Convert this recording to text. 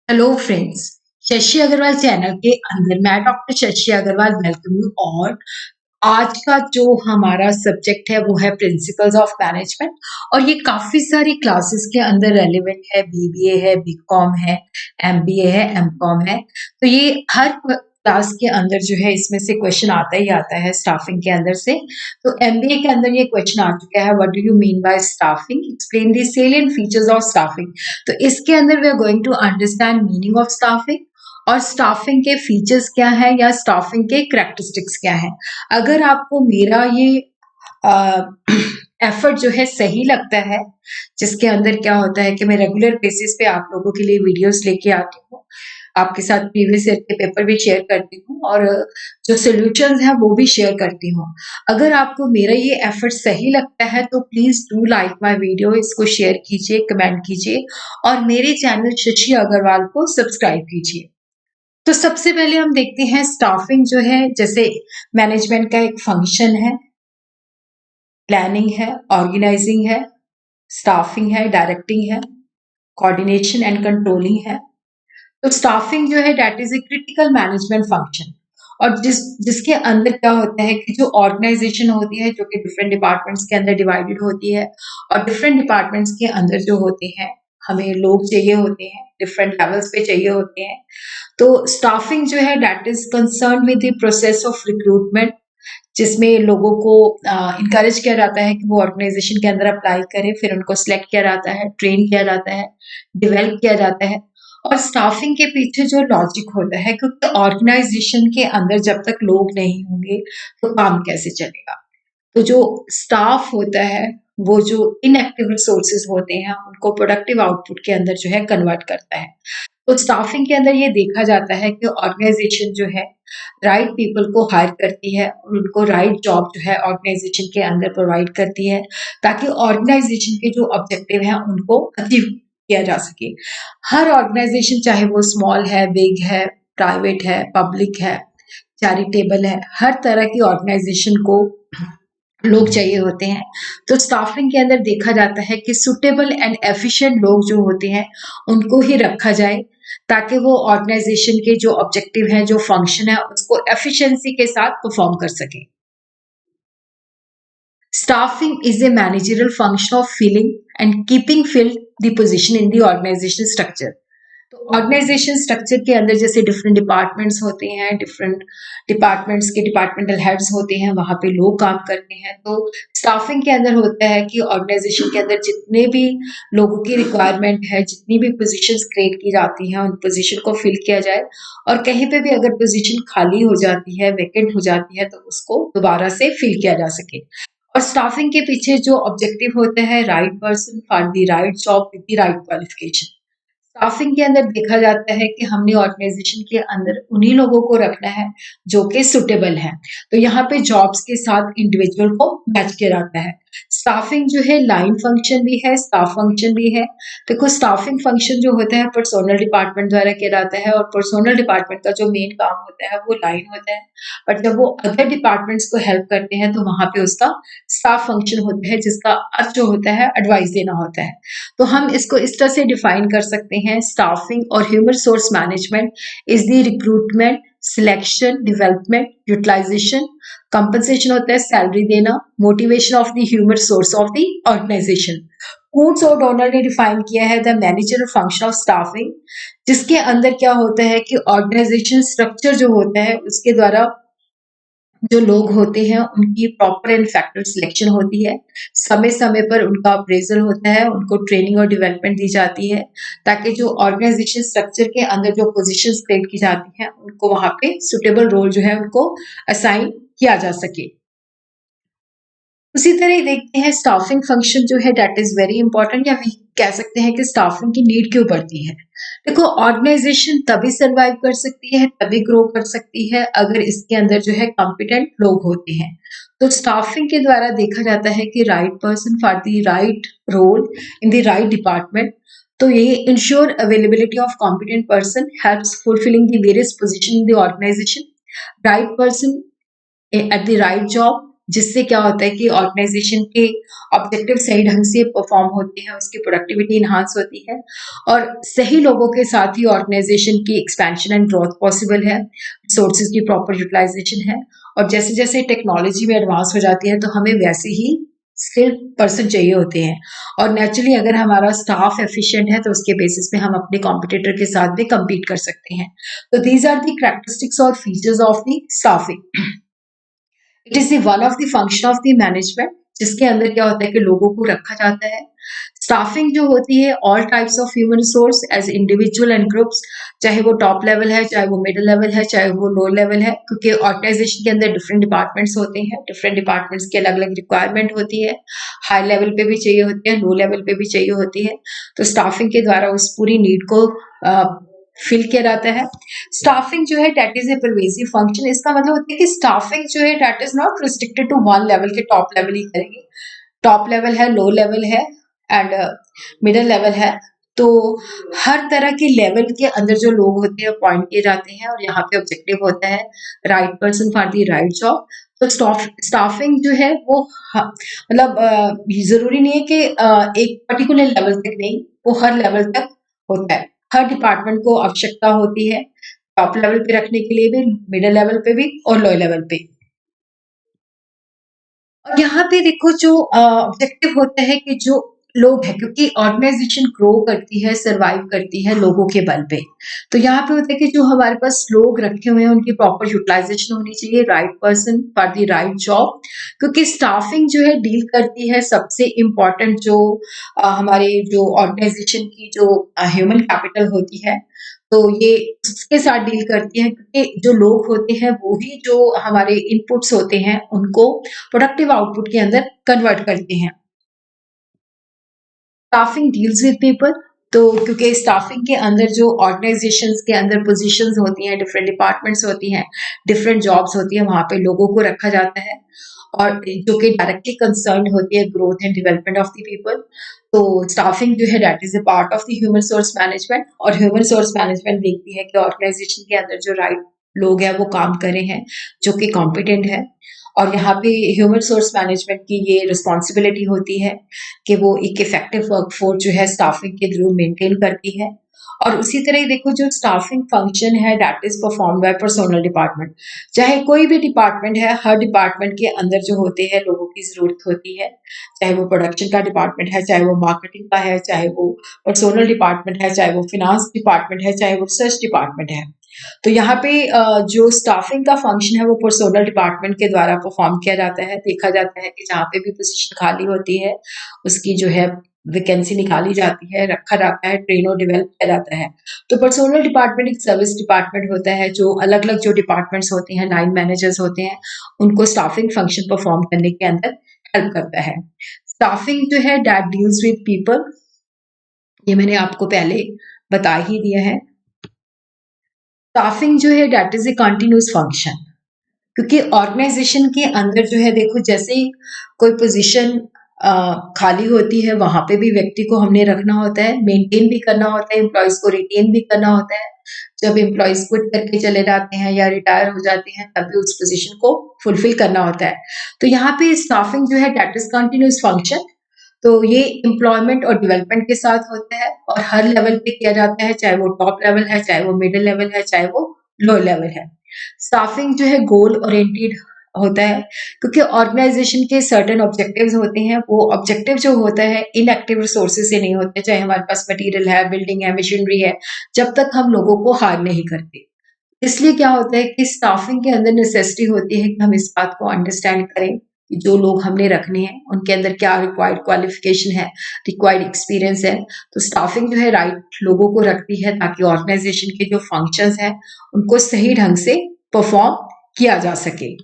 Hello friends. Shashi Agarwal channel के अंदर मैं doctor Shashi Agarwal welcome you. और आज का जो हमारा सब्जेक्ट है वो है प्रिंसिपल्स ऑफ मैनेजमेंट। और ये काफी सारी क्लासेस के अंदर रेलिवेंट है। बीबीए है, बीकॉम है, एमबीए है, एमकॉम है। तो ये हर क्लास के अंदर जो है इसमें से क्वेश्चन आता ही आता है स्टाफिंग के अंदर से। तो एमबीए के अंदर ये क्वेश्चन आ चुका है, what do you mean by staffing, explain the salient features of staffing. तो इसके अंदर we are going to understand meaning of staffing और स्टाफिंग के फीचर्स क्या है या स्टाफिंग के करैक्टरिस्टिक्स क्या है। अगर आपको मेरा ये एफर्ट जो है सही लगता है, जिसके अंदर क्या होता है कि मैं रेगुलर बेसिस पे आप लोगों के लिए वीडियोस लेके आती हूँ, आपके साथ प्रीवियस ईयर के पेपर भी शेयर करती हूँ और जो सॉल्यूशंस हैं वो भी शेयर करती हूँ। अगर आपको मेरा ये एफर्ट सही लगता है तो please do like my video, इसको शेयर कीजिए, कमेंट कीजिए और मेरे चैनल शशि अग्रवाल को सब्सक्राइब कीजिए। तो सबसे पहले हम देखते हैं स्टाफिंग जो है, जैसे मैनेजमेंट का एक फंक्शन है, प्लानिंग है, ऑर्गेनाइजिंग है, स्टाफिंग है, डायरेक्टिंग है, कोऑर्डिनेशन एंड कंट्रोलिंग है। तो स्टाफिंग जो है that is a critical management function. और जिसके अंदर क्या होता है कि जो ऑर्गेनाइजेशन होती है, जो कि डिफरेंट डिपार्टमेंट्स के अंदर डिवाइडेड होती है, और डिफरेंट डिपार्टमेंट्स के अंदर जो होते हैं हमें लोग चाहिए होते हैं, डिफरेंट लेवल्स पे चाहिए होते हैं। तो स्टाफिंग जो है that is concern with the process of recruitment, जिसमें लोगों को इनकरेज किया जाता है कि वो ऑर्गेनाइजेशन के अंदर अप्लाई करें, फिर उनको सिलेक्ट किया जाता है, ट्रेन किया जाता है, डेवलप किया जाता है। और स्टाफिंग के पीछे जो लॉजिक होता है, क्योंकि ऑर्गेनाइजेशन के अंदर जब तक लोग नहीं होंगे तो काम कैसे चलेगा। तो जो स्टाफ होता है वो जो इनएक्टिव रिसोर्सेज होते हैं उनको प्रोडक्टिव आउटपुट के अंदर जो है कन्वर्ट करता है। तो स्टाफिंग के अंदर ये देखा जाता है कि ऑर्गेनाइजेशन जो है राइट पीपल को हायर करती है और उनको राइट जॉब जो है ऑर्गेनाइजेशन के अंदर प्रोवाइड करती है, ताकि ऑर्गेनाइजेशन के जो ऑब्जेक्टिव हैं उनको अचीव किया जा सके। हर ऑर्गेनाइजेशन, चाहे वो स्मॉल है, बिग है, प्राइवेट है, पब्लिक है, चैरिटेबल है, हर तरह की ऑर्गेनाइजेशन को लोग चाहिए होते हैं। तो स्टाफिंग के अंदर देखा जाता है कि सुटेबल एंड एफिशिएंट लोग जो होते हैं उनको ही रखा जाए, ताकि वो ऑर्गेनाइजेशन के जो ऑब्जेक्टिव हैं, जो फंक्शन है, उसको एफिशिएंसी के साथ परफॉर्म कर सके। Staffing is a managerial function of filling and keeping filled the position in the organization structure. तो ऑर्गेनाइजेशन स्ट्रक्चर के अंदर जैसे डिफरेंट डिपार्टमेंट्स होते हैं, डिफरेंट डिपार्टमेंट्स के डिपार्टमेंटल हेड्स होते हैं, वहां पे लोग काम करते हैं। तो स्टाफिंग के अंदर होता है कि ऑर्गेनाइजेशन के अंदर जितने भी लोगों की रिक्वायरमेंट है, जितनी भी पोजीशंस क्रिएट की जाती हैं, उन पोजीशन को फिल किया जाए। और कहीं पे भी अगर पोजीशन खाली हो जाती है, वैकेंट हो जाती है, तो उसको दोबारा से फिल किया जा सके। और स्टाफिंग के पीछे जो ऑब्जेक्टिव होता है, right person for the right job with the right qualification. Staffing के अंदर देखा जाता है कि हमने ऑर्गेनाइजेशन के अंदर उन्हीं लोगों को रखना है जो कि सुटेबल है। तो यहाँ पे जॉब्स के साथ इंडिविजुअल को मैच किया जाता है। स्टाफिंग जो है लाइन फंक्शन भी है, स्टाफ फंक्शन भी है। देखो, स्टाफिंग फंक्शन जो होता है पर्सोनल डिपार्टमेंट द्वारा किया जाता है, और पर्सोनल डिपार्टमेंट का जो मेन काम होता है वो लाइन होता है। बट जब वो अदर डिपार्टमेंट्स को हेल्प करते हैं तो वहां पे उसका स्टाफ फंक्शन होता है, जिसका अर्थ जो होता है एडवाइस देना होता है। तो हम इसको इस तरह से डिफाइन कर सकते हैं, स्टाफिंग और human source management is the recruitment, selection, development, utilization, compensation होता है सैलरी देना, motivation of the human source of the organization. Koontz और डोनर ने डिफाइन किया है the manager function of staffing, जिसके अंदर क्या होता है कि ऑर्गेनाइजेशन स्ट्रक्चर जो होता है उसके द्वारा जो लोग होते हैं उनकी प्रॉपर एंड फैक्टर सिलेक्शन होती है, समय समय पर उनका अप्रेजल होता है, उनको ट्रेनिंग और डेवलपमेंट दी जाती है, ताकि जो ऑर्गेनाइजेशन स्ट्रक्चर के अंदर जो पोजीशंस क्रिएट की जाती हैं उनको वहां पे सुटेबल रोल जो है उनको असाइन किया जा सके। उसी तरह देखते हैं स्टाफिंग फंक्शन जो है दैट इज वेरी इंपॉर्टेंट, या कह सकते हैं कि स्टाफिंग की नीड क्यों पड़ती है। देखो, ऑर्गेनाइजेशन तभी सरवाइव कर सकती है, तभी ग्रो कर सकती है अगर इसके अंदर जो है कॉम्पिटेंट लोग होते हैं। तो स्टाफिंग के द्वारा देखा जाता है कि right person for the right role in the right department. तो ये ensure availability of competent person helps fulfilling the various position in the organisation, right person at the right job जिससे क्या होता है कि ऑर्गेनाइजेशन के ऑब्जेक्टिव सही ढंग से परफॉर्म होते हैं, उसकी प्रोडक्टिविटी इन्हांस होती है और सही लोगों के साथ ही ऑर्गेनाइजेशन की एक्सपेंशन एंड ग्रोथ पॉसिबल है, रिसोर्सेज की प्रॉपर यूटिलाइजेशन है। और जैसे जैसे टेक्नोलॉजी में एडवांस हो जाती है तो हमें वैसे ही स्किल्ड पर्सन चाहिए होते हैं और नेचुरली अगर हमारा स्टाफ एफिशिएंट है तो उसके बेसिस पे हम अपने कॉम्पिटिटर के साथ भी compete कर सकते हैं। तो दीज आर द कैरेक्टरिस्टिक्स और features of the staffing. It is the one of the function of the management, जिसके अंदर क्या होता है कि लोगों को रखा जाता है। स्टाफिंग जो होती है all types of human resource as individual and groups, चाहे वो टॉप लेवल है, चाहे वो मिडिल लेवल है, चाहे वो लो लेवल है, क्योंकि ऑर्गेनाइजेशन के अंदर डिफरेंट डिपार्टमेंट्स होते हैं, डिफरेंट डिपार्टमेंट्स की अलग अलग रिक्वायरमेंट होती है, हाई लेवल पे भी चाहिए होती है, लो लेवल पे भी चाहिए होती है। तो स्टाफिंग के द्वारा उस पूरी नीड को फिल किया जाता है। स्टाफिंग जो है that is a pervasive function, इसका मतलब होता है कि स्टाफिंग जो है that is not restricted to one level के टॉप लेवल ही करेंगे, टॉप लेवल है, लो लेवल है एंड मिडिल लेवल है। तो हर तरह के लेवल के अंदर जो लोग होते हैं अपॉइंट किए जाते हैं और यहाँ पे ऑब्जेक्टिव होता है right person for the right job. तो स्टाफिंग जो है वो मतलब जरूरी नहीं है कि एक पर्टिकुलर लेवल तक नहीं, वो हर लेवल तक होता है। हर डिपार्टमेंट को आवश्यकता होती है टॉप लेवल पे रखने के लिए भी, मिडिल लेवल पे भी और लो लेवल पे। और यहाँ पे देखो जो ऑब्जेक्टिव होता है कि जो लोग हैं, क्योंकि ऑर्गेनाइजेशन ग्रो करती है, सरवाइव करती है लोगों के बल पे। तो यहाँ पे होता है कि जो हमारे पास लोग रखे हुए हैं उनकी प्रॉपर यूटिलाइजेशन होनी चाहिए, right person for the right job. क्योंकि स्टाफिंग जो है डील करती है सबसे इम्पोर्टेंट जो हमारे जो ऑर्गेनाइजेशन की जो ह्यूमन कैपिटल होती है, तो ये उसके साथ डील करती है, क्योंकि जो लोग होते हैं वो ही जो हमारे इनपुट्स होते हैं उनको प्रोडक्टिव आउटपुट के अंदर कन्वर्ट करते हैं। स्टाफिंग डील्स विद पीपल, तो क्योंकि स्टाफिंग के अंदर जो ऑर्गेनाइजेशंस के अंदर पोजीशंस होती हैं, डिफरेंट डिपार्टमेंट्स होती हैं, डिफरेंट जॉब्स होती हैं, वहां पे लोगों को रखा जाता है और जो कि डायरेक्टली कंसर्न होती है growth and development of the people. तो स्टाफिंग जो है that is a part of the human source management, और ह्यूमन सोर्स मैनेजमेंट देखती है कि ऑर्गेनाइजेशन के अंदर जो राइट लोग हैं वो काम कर रहे हैं, जो कि कॉम्पिटेंट है। और यहाँ पे ह्यूमन सोर्स मैनेजमेंट की ये रिस्पॉन्सिबिलिटी होती है कि वो एक इफेक्टिव वर्कफोर्स जो है स्टाफिंग के थ्रू मेंटेन करती है। और उसी तरह ही देखो जो स्टाफिंग फंक्शन है that is perform by personal department. चाहे कोई भी डिपार्टमेंट है, हर डिपार्टमेंट के अंदर जो होते हैं लोगों की जरूरत होती है, चाहे वो प्रोडक्शन का डिपार्टमेंट है, चाहे वो मार्केटिंग का है, चाहे वो पर्सनल डिपार्टमेंट है, चाहे वो फिनांस डिपार्टमेंट है, चाहे वो रिसर्च डिपार्टमेंट है। तो यहाँ पे जो स्टाफिंग का फंक्शन है वो पर्सनल डिपार्टमेंट के द्वारा परफॉर्म किया जाता है। देखा जाता है कि जहाँ पे भी पोजीशन खाली होती है उसकी जो है वैकेंसी निकाली जाती है, रखा जाता है, ट्रेन और डेवलप किया जाता है। तो पर्सनल डिपार्टमेंट एक सर्विस डिपार्टमेंट होता है, जो अलग अलग जो डिपार्टमेंट्स होते हैं, लाइन मैनेजर्स होते हैं, उनको स्टाफिंग फंक्शन परफॉर्म करने के अंदर हेल्प करता है। स्टाफिंग जो है दैट डील्स विद पीपल, ये मैंने आपको पहले बता ही दिया है। स्टाफिंग जो है that is a continuous function, क्योंकि ऑर्गेनाइजेशन के अंदर जो है देखो जैसे ही कोई पोजीशन खाली होती है वहां पे भी व्यक्ति को हमने रखना होता है, मेंटेन भी करना होता है, एम्प्लॉयज को रिटेन भी करना होता है। जब एम्प्लॉयज क्विट करके चले जाते हैं या रिटायर हो जाते हैं तब भी उस पोजीशन को फुलफिल करना होता है। तो यहाँ पे स्टाफिंग जो है दैट इज कंटिन्यूस फंक्शन। तो ये एम्प्लॉयमेंट और डेवलपमेंट के साथ होता है और हर लेवल पे किया जाता है, चाहे वो टॉप लेवल है, चाहे वो मिडिल लेवल है, चाहे वो लो लेवल है। स्टाफिंग जो है गोल ओरिएंटेड होता है, क्योंकि ऑर्गेनाइजेशन के सर्टेन ऑब्जेक्टिव्स होते हैं। वो ऑब्जेक्टिव जो होता है इनएक्टिव रिसोर्सेज से नहीं होते, चाहे हमारे पास मटेरियल है, बिल्डिंग है, मशीनरी है, जब तक हम लोगों को हायर नहीं करते। इसलिए क्या होता है कि स्टाफिंग के अंदर नेसेसिटी होती है कि हम इस बात को अंडरस्टैंड करें कि जो लोग हमने रखने हैं उनके अंदर क्या रिक्वायर्ड क्वालिफिकेशन है, रिक्वायर्ड एक्सपीरियंस है। तो स्टाफिंग जो है राइट लोगों को रखती है ताकि ऑर्गेनाइजेशन के जो फंक्शंस हैं उनको सही ढंग से परफॉर्म किया जा सके।